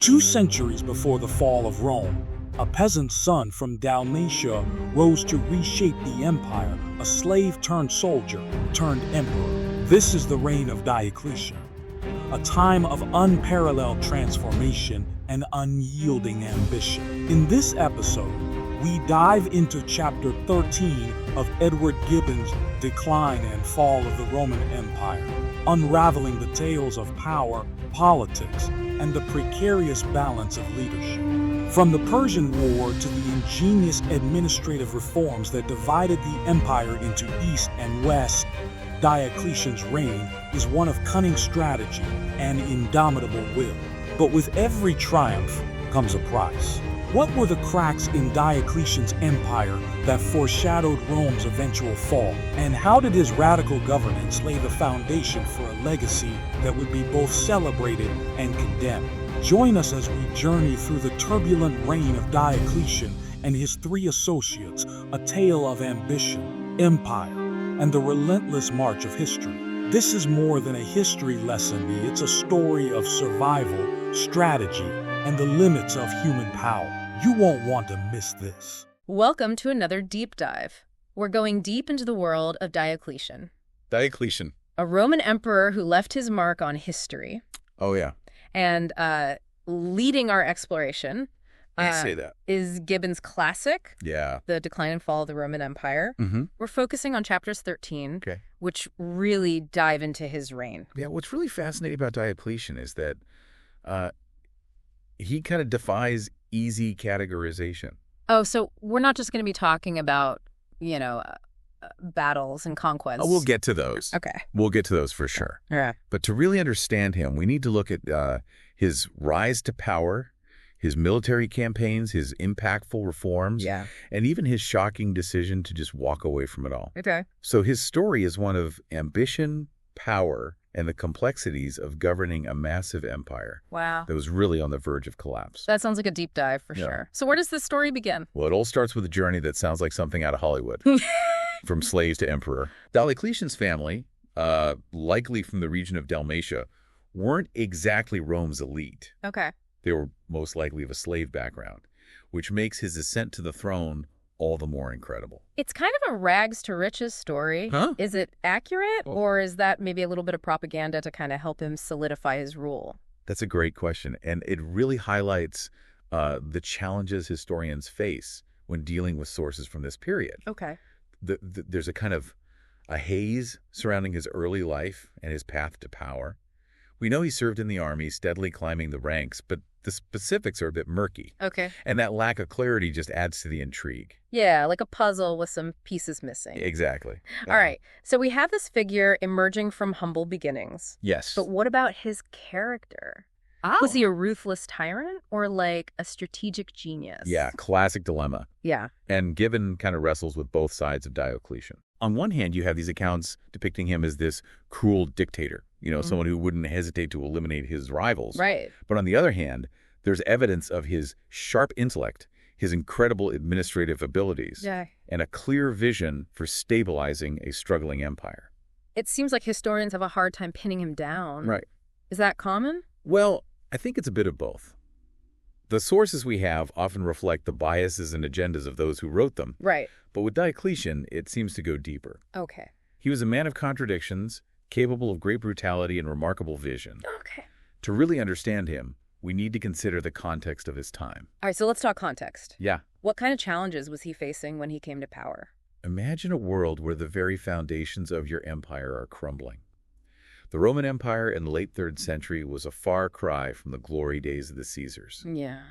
2 centuries before the fall of Rome, a peasant son from Dalmatia rose to reshape the empire, a slave turned soldier turned emperor. This is the reign of Diocletian, a time of unparalleled transformation and unyielding ambition. In this episode, we dive into chapter 13 of Edward Gibbon's Decline and Fall of the Roman Empire, unraveling the tales of power, politics, and the precarious balance of leadership. From the Persian War to the ingenious administrative reforms that divided the empire into East and West, Diocletian's reign is one of cunning strategy and indomitable will. But with every triumph comes a price. What were the cracks in Diocletian's empire that foreshadowed Rome's eventual fall? And how did his radical governance lay the foundation for a legacy that would be both celebrated and condemned? Join us as we journey through the turbulent reign of Diocletian and his three associates, a tale of ambition, empire, and the relentless march of history. This is more than a history lesson, it's a story of survival, strategy, and the limits of human power. You won't want to miss this. Welcome to another deep dive. We're going deep into the world of Diocletian. Diocletian. A Roman emperor who left his mark on history. Oh, yeah. And leading our exploration Say that. is Gibbon's classic, Yeah. The Decline and Fall of the Roman Empire. Mm-hmm. We're focusing on chapters 13, Okay. which really dive into his reign. Yeah, what's really fascinating about Diocletian is that he kind of defies easy categorization. Oh, so we're not just going to be talking about, battles and conquests. Oh, we'll get to those. Okay. We'll get to those for sure. Yeah. But to really understand him, we need to look at his rise to power, his military campaigns, his impactful reforms, Yeah. and even his shocking decision to just walk away from it all. Okay. So his story is one of ambition, power, and the complexities of governing a massive empire Wow. that was really on the verge of collapse. That sounds like a deep dive for Yeah. sure. So where does this story begin? Well, it all starts with a journey that sounds like something out of Hollywood, from slaves to emperor. Diocletian's family, likely from the region of Dalmatia, weren't exactly Rome's elite. Okay. They were most likely of a slave background, which makes his ascent to the throne all the more incredible. It's kind of a rags to riches story. Huh? Is it accurate, Oh. or is that maybe a little bit of propaganda to kind of help him solidify his rule? That's a great question, and it really highlights the challenges historians face when dealing with sources from this period. Okay. There's a kind of a haze surrounding his early life and his path to power. We know he served in the army, steadily climbing the ranks, but the specifics are a bit murky. Okay. And that lack of clarity just adds to the intrigue. Yeah, like a puzzle with some pieces missing. Exactly. All right. So we have this figure emerging from humble beginnings. Yes. But what about his character? Was he a ruthless tyrant or like a strategic genius? Yeah, classic dilemma. Yeah. And Gibbon kind of wrestles with both sides of Diocletian. On one hand, you have these accounts depicting him as this cruel dictator, someone who wouldn't hesitate to eliminate his rivals. Right. But on the other hand, there's evidence of his sharp intellect, his incredible administrative abilities, Yeah. and a clear vision for stabilizing a struggling empire. It seems like historians have a hard time pinning him down. Right. Is that common? Well, I think it's a bit of both. The sources we have often reflect the biases and agendas of those who wrote them. Right. But with Diocletian, it seems to go deeper. Okay. He was a man of contradictions, capable of great brutality and remarkable vision. Okay. To really understand him, we need to consider the context of his time. All right, so let's talk context. Yeah. What kind of challenges was he facing when he came to power? Imagine a world where the very foundations of your empire are crumbling. The Roman Empire in the late 3rd century was a far cry from the glory days of the Caesars. Yeah.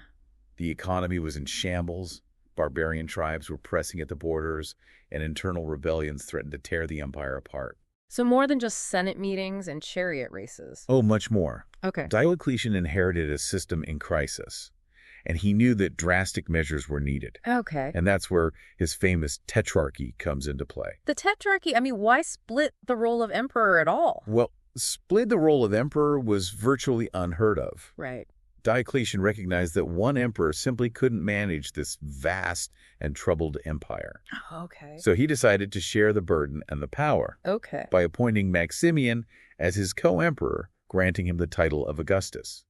The economy was in shambles, barbarian tribes were pressing at the borders, and internal rebellions threatened to tear the empire apart. So more than just Senate meetings and chariot races. Oh, much more. Okay. Diocletian inherited a system in crisis, and he knew that drastic measures were needed. Okay. And that's where his famous tetrarchy comes into play. The tetrarchy, why split the role of emperor at all? Well, split the role of emperor was virtually unheard of. Right. Diocletian recognized that one emperor simply couldn't manage this vast and troubled empire. Okay. So he decided to share the burden and the power Okay. by appointing Maximian as his co-emperor, granting him the title of Augustus.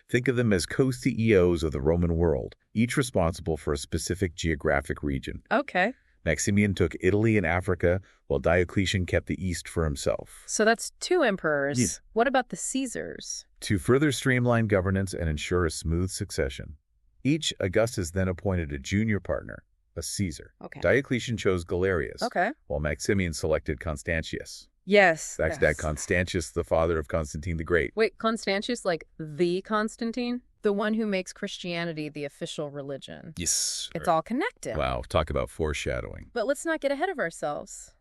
Think of them as co-CEOs of the Roman world, each responsible for a specific geographic region. Okay. Maximian took Italy and Africa, while Diocletian kept the East for himself. So that's 2 emperors. Yes. What about the Caesars? To further streamline governance and ensure a smooth succession, each Augustus then appointed a junior partner, a Caesar. Okay. Diocletian chose Galerius, Okay. while Maximian selected Constantius. Yes. That's that Constantius, the father of Constantine the Great. Wait, Constantius, like the Constantine? The one who makes Christianity the official religion. Yes. It's all connected. Wow, talk about foreshadowing. But let's not get ahead of ourselves.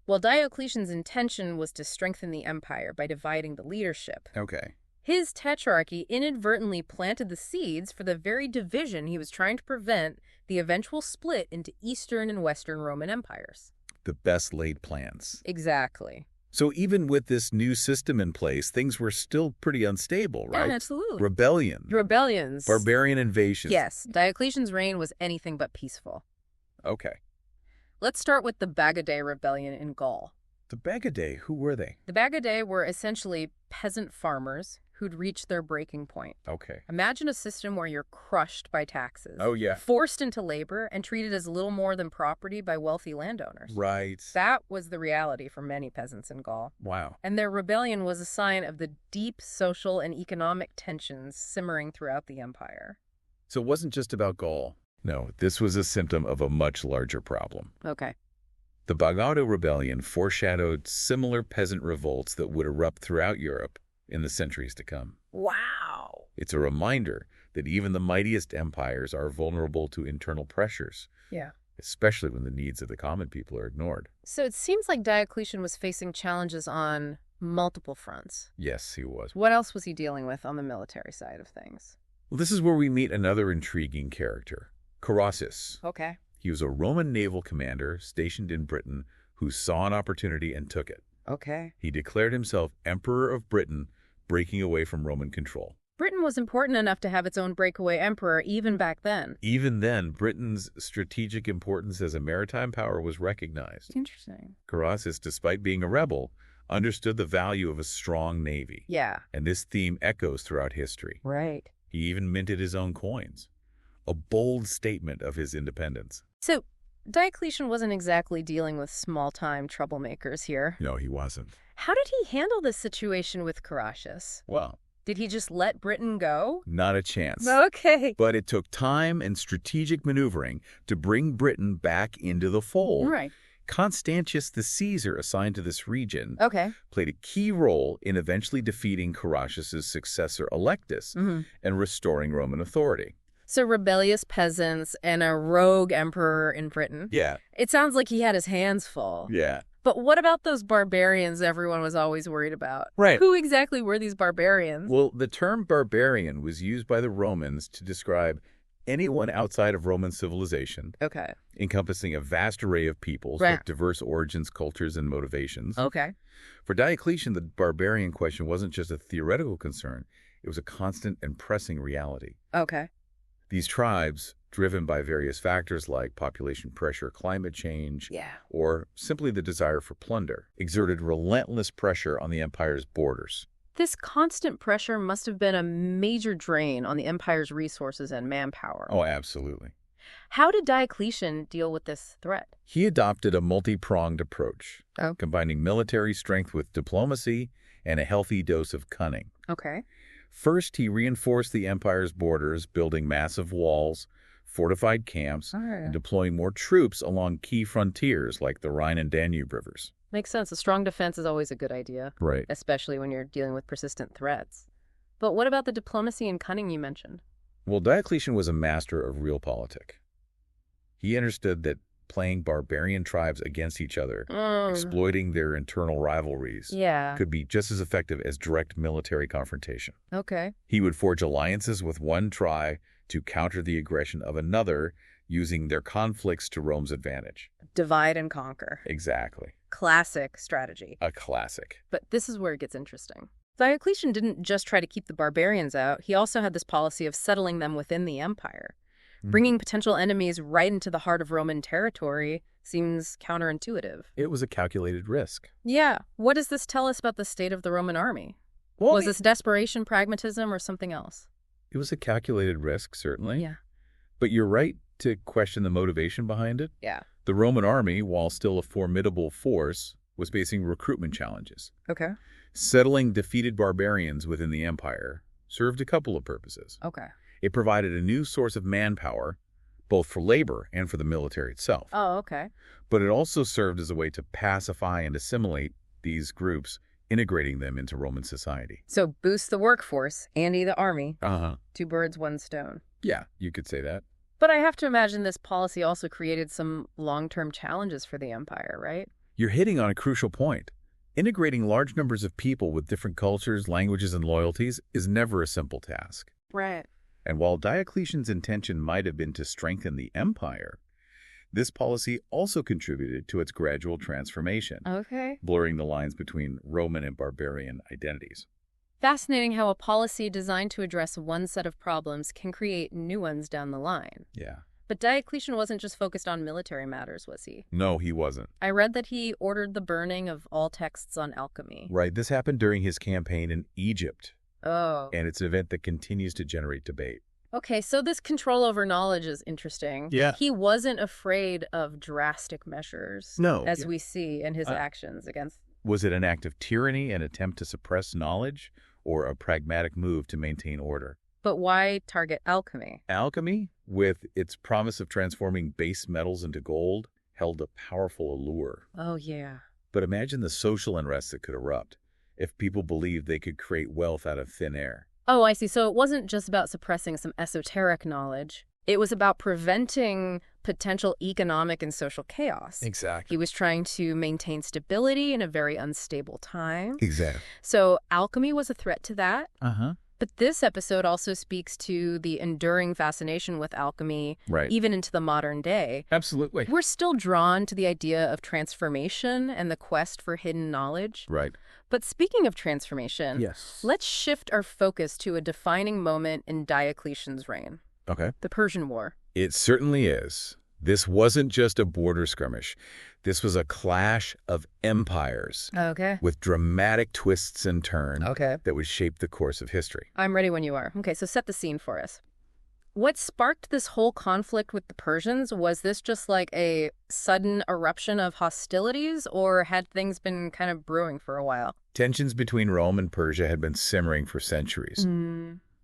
Well, Diocletian's intention was to strengthen the empire by dividing the leadership. Okay. His tetrarchy inadvertently planted the seeds for the very division he was trying to prevent, the eventual split into Eastern and Western Roman empires. The best laid plans. Exactly. So even with this new system in place, things were still pretty unstable, right? Yeah, absolutely. Rebellions. Barbarian invasions. Yes, Diocletian's reign was anything but peaceful. Okay. Let's start with the Bagaudae rebellion in Gaul. The Bagaudae, who were they? The Bagaudae were essentially peasant farmers who'd reached their breaking point. Okay. Imagine a system where you're crushed by taxes. Oh, yeah. Forced into labor and treated as little more than property by wealthy landowners. Right. That was the reality for many peasants in Gaul. Wow. And their rebellion was a sign of the deep social and economic tensions simmering throughout the empire. So it wasn't just about Gaul. No, this was a symptom of a much larger problem. Okay. The Bagaudae rebellion foreshadowed similar peasant revolts that would erupt throughout Europe in the centuries to come. Wow. It's a reminder that even the mightiest empires are vulnerable to internal pressures. Yeah. Especially when the needs of the common people are ignored. So it seems like Diocletian was facing challenges on multiple fronts. Yes, he was. What else was he dealing with on the military side of things? Well, this is where we meet another intriguing character, Carausius. Okay. He was a Roman naval commander stationed in Britain who saw an opportunity and took it. Okay. He declared himself Emperor of Britain, breaking away from Roman control. Britain was important enough to have its own breakaway emperor even back then. Even then, Britain's strategic importance as a maritime power was recognized. Interesting. Carausius, despite being a rebel, understood the value of a strong navy. Yeah. And this theme echoes throughout history. Right. He even minted his own coins. A bold statement of his independence. So, Diocletian wasn't exactly dealing with small-time troublemakers here. No, he wasn't. How did he handle this situation with Carausius? Well, Did he just let Britain go? not a chance. Okay. But it took time and strategic maneuvering to bring Britain back into the fold. Right. Constantius the Caesar, assigned to this region, Okay. played a key role in eventually defeating Carausius' successor Electus and restoring Roman authority. So rebellious peasants and a rogue emperor in Britain. Yeah. It sounds like he had his hands full. Yeah. But what about those barbarians everyone was always worried about? Right. Who exactly were these barbarians? Well, the term barbarian was used by the Romans to describe anyone outside of Roman civilization, Okay. encompassing a vast array of peoples Right. with diverse origins, cultures, and motivations. Okay. For Diocletian, the barbarian question wasn't just a theoretical concern. It was a constant and pressing reality. Okay. These tribes, driven by various factors like population pressure, climate change, Yeah. or simply the desire for plunder, exerted relentless pressure on the empire's borders. This constant pressure must have been a major drain on the empire's resources and manpower. Oh, absolutely. How did Diocletian deal with this threat? He adopted a multi-pronged approach, Oh. combining military strength with diplomacy and a healthy dose of cunning. Okay. First, he reinforced the empire's borders, building massive walls, fortified camps, and deploying more troops along key frontiers like the Rhine and Danube rivers. Makes sense. A strong defense is always a good idea, Right. especially when you're dealing with persistent threats. But what about the diplomacy and cunning you mentioned? Well, Diocletian was a master of realpolitik. He understood that playing barbarian tribes against each other, exploiting their internal rivalries, Yeah. could be just as effective as direct military confrontation. Okay. He would forge alliances with one tribe to counter the aggression of another, using their conflicts to Rome's advantage. Divide and conquer. Exactly. Classic strategy. A classic. But this is where it gets interesting. Diocletian didn't just try to keep the barbarians out. He also had this policy of settling them within the empire. Bringing potential enemies right into the heart of Roman territory seems counterintuitive. It was a calculated risk. Yeah. What does this tell us about the state of the Roman army? Well, Was this desperation, pragmatism, or something else? it was a calculated risk, certainly. Yeah. But you're right to question the motivation behind it. Yeah. The Roman army, while still a formidable force, was facing recruitment challenges. Okay. Settling defeated barbarians within the empire served a couple of purposes. Okay. It provided a new source of manpower, both for labor and for the military itself. Oh, okay. But it also served as a way to pacify and assimilate these groups, integrating them into Roman society. So boost the workforce, Andy the army, Uh-huh. 2 birds, 1 stone. Yeah, you could say that. But I have to imagine this policy also created some long-term challenges for the empire, right? You're hitting on a crucial point. Integrating large numbers of people with different cultures, languages, and loyalties is never a simple task. Right. And while Diocletian's intention might have been to strengthen the empire, this policy also contributed to its gradual transformation, Okay. blurring the lines between Roman and barbarian identities. Fascinating how a policy designed to address one set of problems can create new ones down the line. Yeah. But Diocletian wasn't just focused on military matters, was he? No, he wasn't. I read that he ordered the burning of all texts on alchemy. Right, this happened during his campaign in Egypt, Oh. and it's an event that continues to generate debate. Okay, so this control over knowledge is interesting. Yeah. He wasn't afraid of drastic measures. No. As we see in his Uh, actions against... Was it an act of tyranny, an attempt to suppress knowledge, or a pragmatic move to maintain order? But why target alchemy? Alchemy, with its promise of transforming base metals into gold, held a powerful allure. Oh, yeah. But imagine the social unrest that could erupt if people believed they could create wealth out of thin air. Oh, I see. So it wasn't just about suppressing some esoteric knowledge. It was about preventing potential economic and social chaos. Exactly. He was trying to maintain stability in a very unstable time. Exactly. So alchemy was a threat to that. Uh-huh. But this episode also speaks to the enduring fascination with alchemy, Right. even into the modern day. Absolutely. We're still drawn to the idea of transformation and the quest for hidden knowledge. Right. But speaking of transformation, Yes. let's shift our focus to a defining moment in Diocletian's reign, Okay. the Persian War. It certainly is. This wasn't just a border skirmish. This was a clash of empires Okay. with dramatic twists and turns Okay. that would shape the course of history. I'm ready when you are. Okay, so set the scene for us. What sparked this whole conflict with the Persians? Was this just like a sudden eruption of hostilities, or had things been kind of brewing for a while? Tensions between Rome and Persia had been simmering for centuries.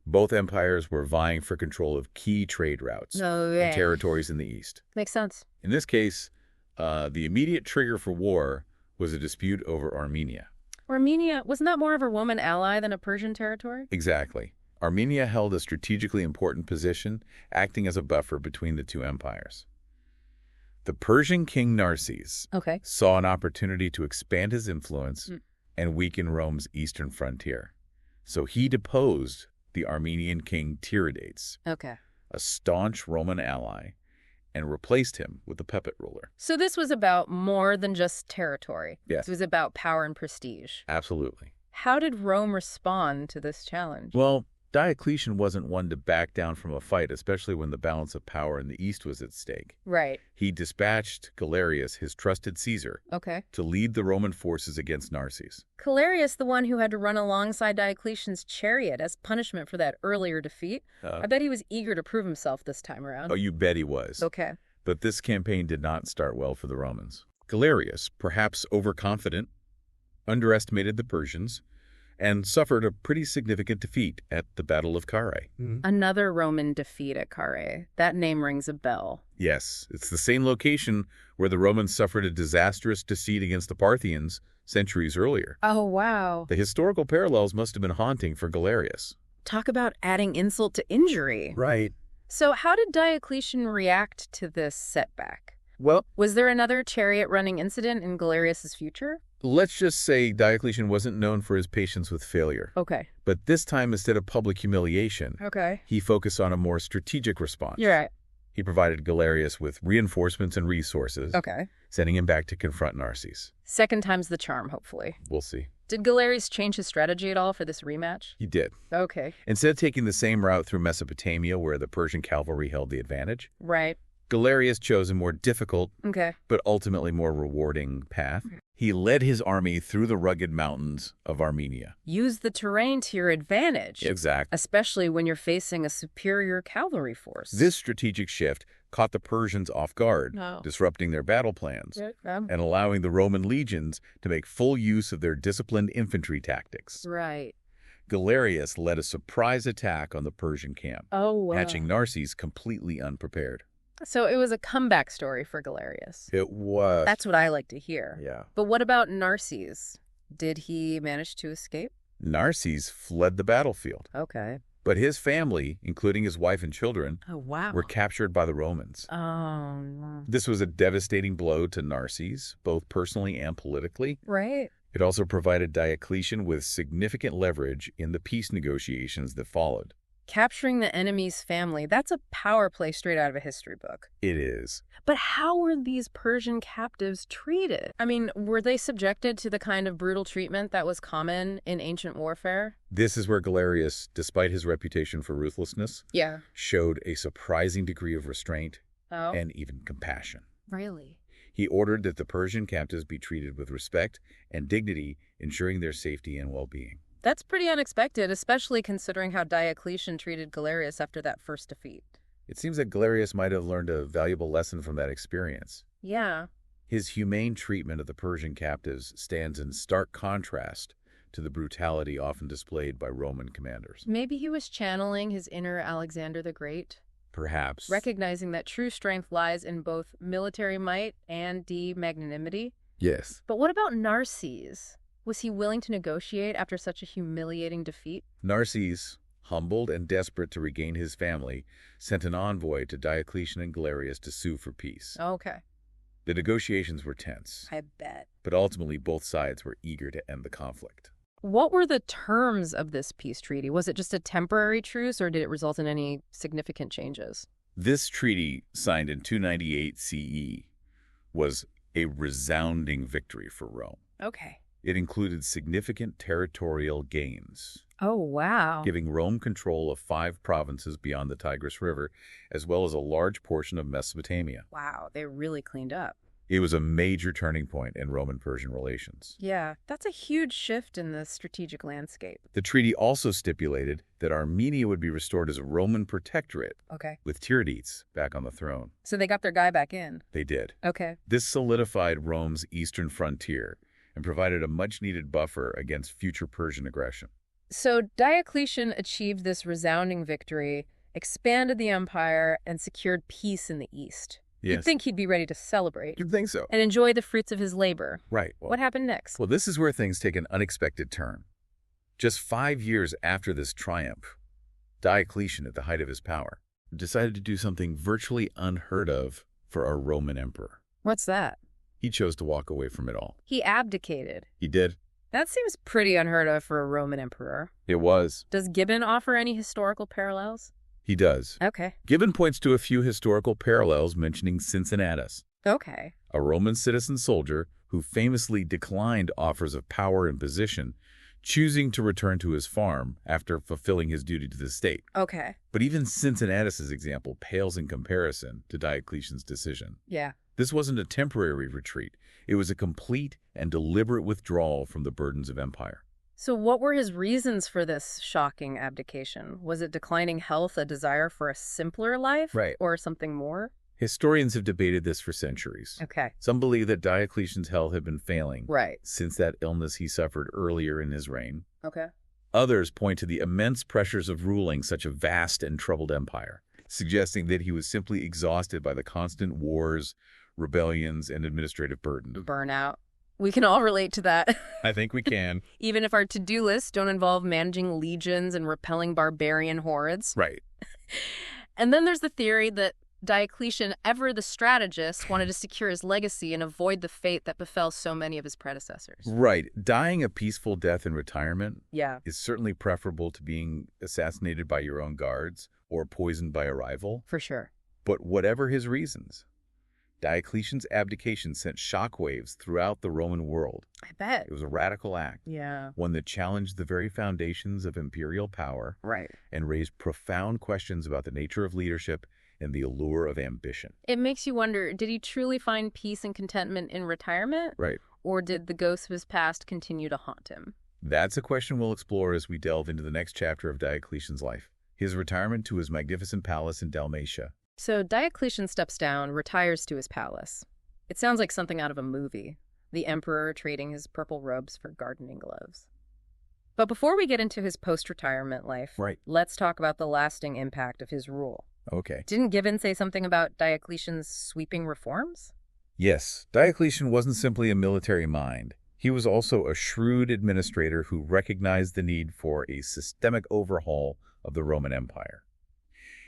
Both empires were vying for control of key trade routes Oh, and territories in the east. Makes sense. In this case, the immediate trigger for war was a dispute over Armenia. Armenia, wasn't that more of a Roman ally than a Persian territory? Exactly. Armenia held a strategically important position, acting as a buffer between the two empires. The Persian king Narses Okay. saw an opportunity to expand his influence and weaken Rome's eastern frontier. So he deposed the Armenian king Tiridates, Okay. a staunch Roman ally, and replaced him with the puppet ruler. So this was about more than just territory. Yes. This was about power and prestige. Absolutely. How did Rome respond to this challenge? Well, Diocletian wasn't one to back down from a fight, especially when the balance of power in the east was at stake. Right. He dispatched Galerius, his trusted Caesar, Okay. to lead the Roman forces against Narses. Galerius, the one who had to run alongside Diocletian's chariot as punishment for that earlier defeat. I bet he was eager to prove himself this time around. Oh, you bet he was. Okay. But this campaign did not start well for the Romans. Galerius, perhaps overconfident, underestimated the Persians and suffered a pretty significant defeat at the Battle of Carrhae. Another Roman defeat at Carrhae. That name rings a bell. Yes, it's the same location where the Romans suffered a disastrous defeat against the Parthians centuries earlier. Oh, wow. The historical parallels must have been haunting for Galerius. Talk about adding insult to injury. Right. So how did Diocletian react to this setback? Well, Was there another chariot-running incident in Galerius's future? let's just say Diocletian wasn't known for his patience with failure. Okay. But this time, instead of public humiliation, Okay. he focused on a more strategic response. You're right. He provided Galerius with reinforcements and resources, Okay. sending him back to confront Narses. Second time's the charm, hopefully. We'll see. Did Galerius change his strategy at all for this rematch? He did. Okay. Instead of taking the same route through Mesopotamia where the Persian cavalry held the advantage, Right. Galerius chose a more difficult Okay. but ultimately more rewarding path. He led his army through the rugged mountains of Armenia. Use the terrain to your advantage. Exactly. Especially when you're facing a superior cavalry force. This strategic shift caught the Persians off guard, disrupting their battle plans, and allowing the Roman legions to make full use of their disciplined infantry tactics. Right. Galerius led a surprise attack on the Persian camp, Oh, catching Narses completely unprepared. So it was a comeback story for Galerius. It was. That's what I like to hear. Yeah. But what about Narses? Did he manage to escape? Narses fled the battlefield, Okay. but his family, including his wife and children, Oh, wow. were captured by the Romans. Oh, no. This was a devastating blow to Narses, both personally and politically. Right. It also provided Diocletian with significant leverage in the peace negotiations that followed. Capturing the enemy's family, that's a power play straight out of a history book. It is. But how were these Persian captives treated? I mean, were they subjected to the kind of brutal treatment that was common in ancient warfare? This is where Galerius, despite his reputation for ruthlessness, showed a surprising degree of restraint and even compassion. Really? He ordered that the Persian captives be treated with respect and dignity, ensuring their safety and well-being. That's pretty unexpected, especially considering how Diocletian treated Galerius after that first defeat. It seems that Galerius might have learned a valuable lesson from that experience. Yeah. His humane treatment of the Persian captives stands in stark contrast to the brutality often displayed by Roman commanders. Maybe he was channeling his inner Alexander the Great. Perhaps. Recognizing that true strength lies in both military might and magnanimity. Yes. But what about Narses? Was he willing to negotiate after such a humiliating defeat? Narses, humbled and desperate to regain his family, sent an envoy to Diocletian and Galerius to sue for peace. Okay. The negotiations were tense, I bet. but ultimately both sides were eager to end the conflict. What were the terms of this peace treaty? Was it just a temporary truce, or did it result in any significant changes? This treaty, signed in 298 CE, was a resounding victory for Rome. Okay. It included significant territorial gains, Oh, wow. giving Rome control of 5 provinces beyond the Tigris River, as well as a large portion of Mesopotamia. Wow, they really cleaned up. It was a major turning point in Roman-Persian relations. Yeah, that's a huge shift in the strategic landscape. The treaty also stipulated that Armenia would be restored as a Roman protectorate, Okay. with Tiridates back on the throne. So they got their guy back in. They did. Okay. This solidified Rome's eastern frontier and provided a much-needed buffer against future Persian aggression. So Diocletian achieved this resounding victory, expanded the empire, and secured peace in the east. Yes. You'd think he'd be ready to celebrate You'd think so. and enjoy the fruits of his labor. Right. What happened next? Well, this is where things take an unexpected turn. Just 5 years after this triumph, Diocletian, at the height of his power, decided to do something virtually unheard of for a Roman emperor. What's that? He chose to walk away from it all. He abdicated. He did. That seems pretty unheard of for a Roman emperor. It was. Does Gibbon offer any historical parallels? He does. Okay. Gibbon points to a few historical parallels, mentioning Cincinnatus, Okay. a Roman citizen soldier who famously declined offers of power and position, choosing to return to his farm after fulfilling his duty to the state. Okay. But even Cincinnatus's example pales in comparison to Diocletian's decision. Yeah. This wasn't a temporary retreat. It was a complete and deliberate withdrawal from the burdens of empire. So what were his reasons for this shocking abdication? Was it declining health, a desire for a simpler life? Right. Or something more? Historians have debated this for centuries. Okay. Some believe that Diocletian's health had been failing Right. since that illness he suffered earlier in his reign. Okay. Others point to the immense pressures of ruling such a vast and troubled empire, suggesting that he was simply exhausted by the constant wars, rebellions, and administrative burden. Burnout. We can all relate to that. I think we can. Even if our to-do lists don't involve managing legions and repelling barbarian hordes. Right. And then there's the theory that Diocletian, ever the strategist, wanted to secure his legacy and avoid the fate that befell so many of his predecessors. Right. Dying a peaceful death in retirement Yeah. is certainly preferable to being assassinated by your own guards or poisoned by a rival. For sure. But whatever his reasons, Diocletian's abdication sent shockwaves throughout the Roman world. I bet. It was a radical act, Yeah. one that challenged the very foundations of imperial power Right. and raised profound questions about the nature of leadership and the allure of ambition. It makes you wonder, did he truly find peace and contentment in retirement? Right. or did the ghosts of his past continue to haunt him? That's a question we'll explore as we delve into the next chapter of Diocletian's life, his retirement to his magnificent palace in Dalmatia. So Diocletian steps down, retires to his palace. It sounds like something out of a movie, the emperor trading his purple robes for gardening gloves. But before we get into his post-retirement life, let's talk about the lasting impact of his rule. Okay. Didn't Gibbon say something about Diocletian's sweeping reforms? Yes, Diocletian wasn't simply a military mind. He was also a shrewd administrator who recognized the need for a systemic overhaul of the Roman Empire.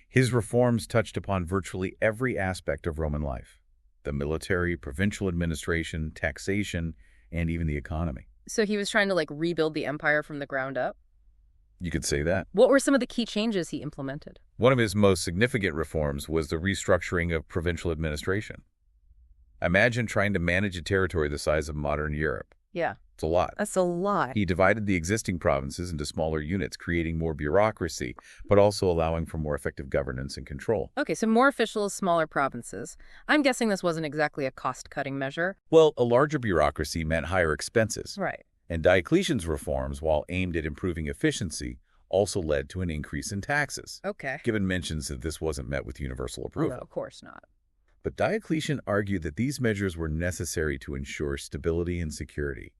His reforms touched upon virtually every aspect of Roman life: the military, provincial administration, taxation, and even the economy. So he was trying to rebuild the empire from the ground up? You could say that. What were some of the key changes he implemented? One of his most significant reforms was the restructuring of provincial administration. Imagine trying to manage a territory the size of modern Europe. Yeah. It's a lot. That's a lot. He divided the existing provinces into smaller units, creating more bureaucracy, but also allowing for more effective governance and control. Okay, so more officials, smaller provinces. I'm guessing this wasn't exactly a cost-cutting measure. Well, a larger bureaucracy meant higher expenses. Right. And Diocletian's reforms, while aimed at improving efficiency, also led to an increase in taxes. Okay. Gibbon mentions that this wasn't met with universal Oh, approval. no, of course not. But Diocletian argued that these measures were necessary to ensure stability and security.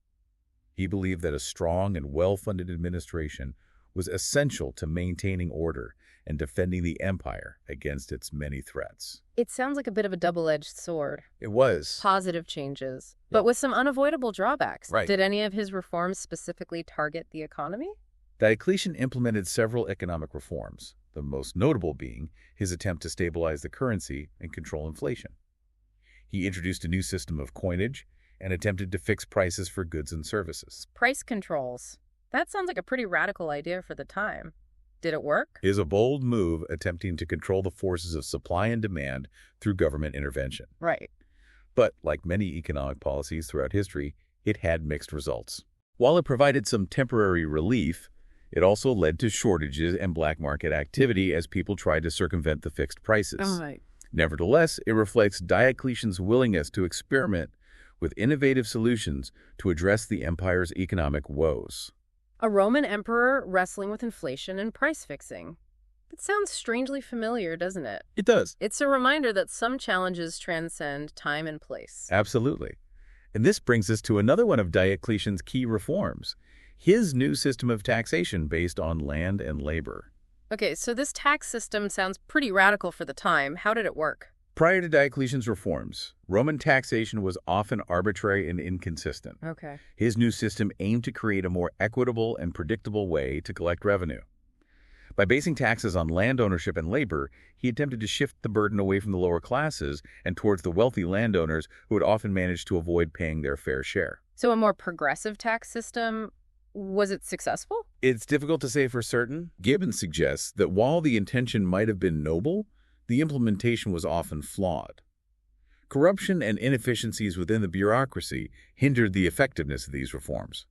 He believed that a strong and well-funded administration was essential to maintaining order and defending the empire against its many threats. It sounds like a bit of a double-edged sword. It was. Positive changes, but with some unavoidable drawbacks. Right. Did any of his reforms specifically target the economy? Diocletian implemented several economic reforms, the most notable being his attempt to stabilize the currency and control inflation. He introduced a new system of coinage and attempted to fix prices for goods and services. Price controls. That sounds like a pretty radical idea for the time. Did it work? It is a bold move attempting to control the forces of supply and demand through government intervention. Right. But, like many economic policies throughout history, it had mixed results. While it provided some temporary relief, it also led to shortages and black market activity as people tried to circumvent the fixed prices. Right. Nevertheless, it reflects Diocletian's willingness to experiment with innovative solutions to address the empire's economic woes. A Roman emperor wrestling with inflation and price fixing. It sounds strangely familiar, doesn't it? It does. It's a reminder that some challenges transcend time and place. Absolutely. And this brings us to another one of Diocletian's key reforms, his new system of taxation based on land and labor. Okay, so this tax system sounds pretty radical for the time. How did it work? Prior to Diocletian's reforms, Roman taxation was often arbitrary and inconsistent. Okay. His new system aimed to create a more equitable and predictable way to collect revenue. By basing taxes on land ownership and labor, he attempted to shift the burden away from the lower classes and towards the wealthy landowners who had often managed to avoid paying their fair share. So a more progressive tax system, was it successful? It's difficult to say for certain. Gibbon suggests that while the intention might have been noble, the implementation was often flawed. Corruption and inefficiencies within the bureaucracy hindered the effectiveness of these reforms.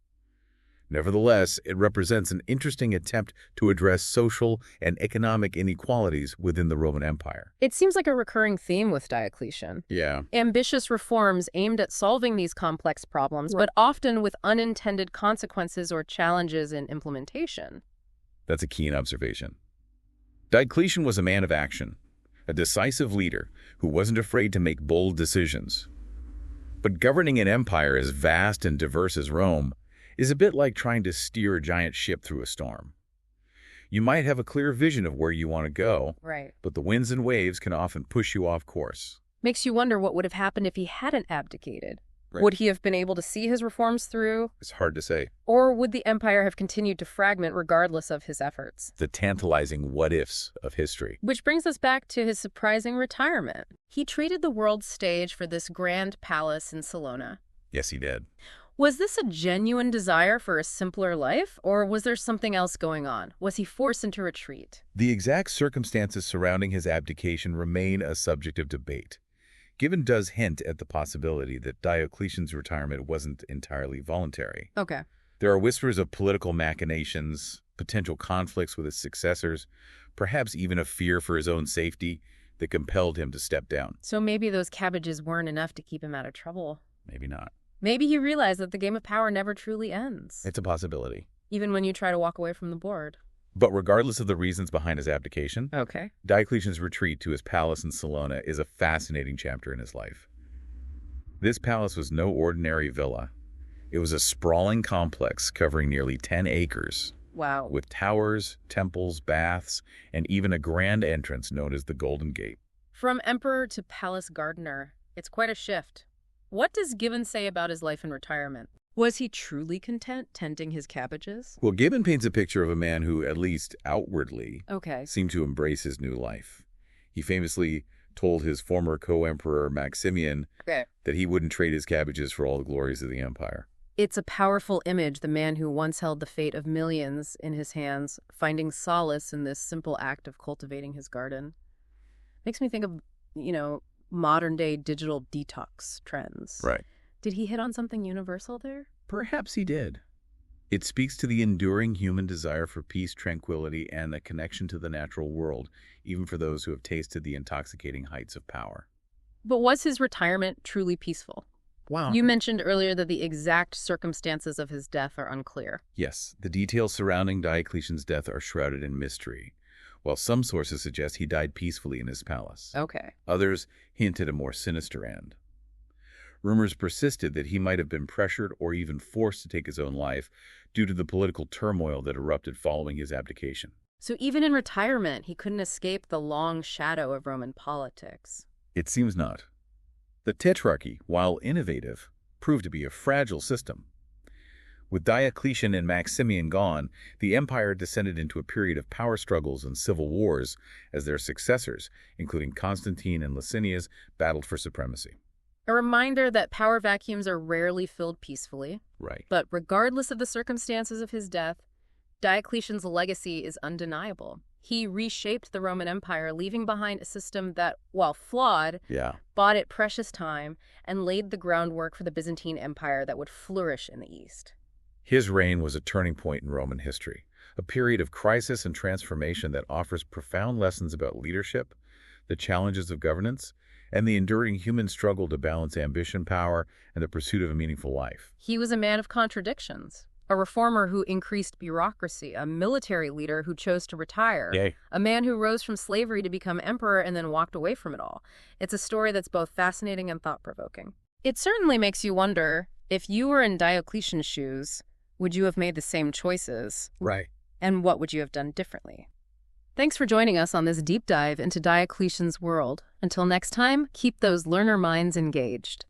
Nevertheless, it represents an interesting attempt to address social and economic inequalities within the Roman Empire. It seems like a recurring theme with Diocletian. Yeah. Ambitious reforms aimed at solving these complex problems, but often with unintended consequences or challenges in implementation. That's a keen observation. Diocletian was a man of action, a decisive leader who wasn't afraid to make bold decisions. But governing an empire as vast and diverse as Rome is a bit like trying to steer a giant ship through a storm. You might have a clear vision of where you want to go, Right. but the winds and waves can often push you off course. Makes you wonder what would have happened if he hadn't abdicated. Right. Would he have been able to see his reforms through? It's hard to say. Or would the empire have continued to fragment regardless of his efforts? The tantalizing what-ifs of history. Which brings us back to his surprising retirement. He treated the world stage for this grand palace in Salona. Yes, he did. Was this a genuine desire for a simpler life, or was there something else going on? Was he forced into retreat? The exact circumstances surrounding his abdication remain a subject of debate. Gibbon does hint at the possibility that Diocletian's retirement wasn't entirely voluntary. Okay. There are whispers of political machinations, potential conflicts with his successors, perhaps even a fear for his own safety that compelled him to step down. So maybe those cabbages weren't enough to keep him out of trouble. Maybe not. Maybe he realized that the game of power never truly ends, It's a possibility. even when you try to walk away from the board. But regardless of the reasons behind his abdication, Okay. Diocletian's retreat to his palace in Salona is a fascinating chapter in his life. This palace was no ordinary villa. It was a sprawling complex covering nearly 10 acres, Wow. with towers, temples, baths, and even a grand entrance known as the Golden Gate. From emperor to palace gardener, it's quite a shift. What does Gibbon say about his life in retirement? Was he truly content tending his cabbages? Well, Gibbon paints a picture of a man who, at least outwardly, Okay. seemed to embrace his new life. He famously told his former co-emperor Maximian Okay. that he wouldn't trade his cabbages for all the glories of the empire. It's a powerful image, the man who once held the fate of millions in his hands, finding solace in this simple act of cultivating his garden. Makes me think of, modern-day digital detox trends. Right. Did he hit on something universal there? Perhaps he did. It speaks to the enduring human desire for peace, tranquility, and a connection to the natural world, even for those who have tasted the intoxicating heights of power. But was his retirement truly peaceful? Wow. You mentioned earlier that the exact circumstances of his death are unclear. Yes, the details surrounding Diocletian's death are shrouded in mystery. While some sources suggest he died peacefully in his palace, Okay. others hint at a more sinister end. Rumors persisted that he might have been pressured or even forced to take his own life due to the political turmoil that erupted following his abdication. So even in retirement, he couldn't escape the long shadow of Roman politics. It seems not. The Tetrarchy, while innovative, proved to be a fragile system. With Diocletian and Maximian gone, the empire descended into a period of power struggles and civil wars as their successors, including Constantine and Licinius, battled for supremacy. A reminder that power vacuums are rarely filled peacefully. Right. But regardless of the circumstances of his death, Diocletian's legacy is undeniable. He reshaped the Roman Empire, leaving behind a system that, while flawed, bought it precious time and laid the groundwork for the Byzantine Empire that would flourish in the East. His reign was a turning point in Roman history, a period of crisis and transformation that offers profound lessons about leadership, the challenges of governance, and the enduring human struggle to balance ambition, power, and the pursuit of a meaningful life. He was a man of contradictions, a reformer who increased bureaucracy, a military leader who chose to retire, a man who rose from slavery to become emperor and then walked away from it all. It's a story that's both fascinating and thought-provoking. It certainly makes you wonder, if you were in Diocletian's shoes, would you have made the same choices? Right. And what would you have done differently? Thanks for joining us on this deep dive into Diocletian's world. Until next time, keep those learner minds engaged.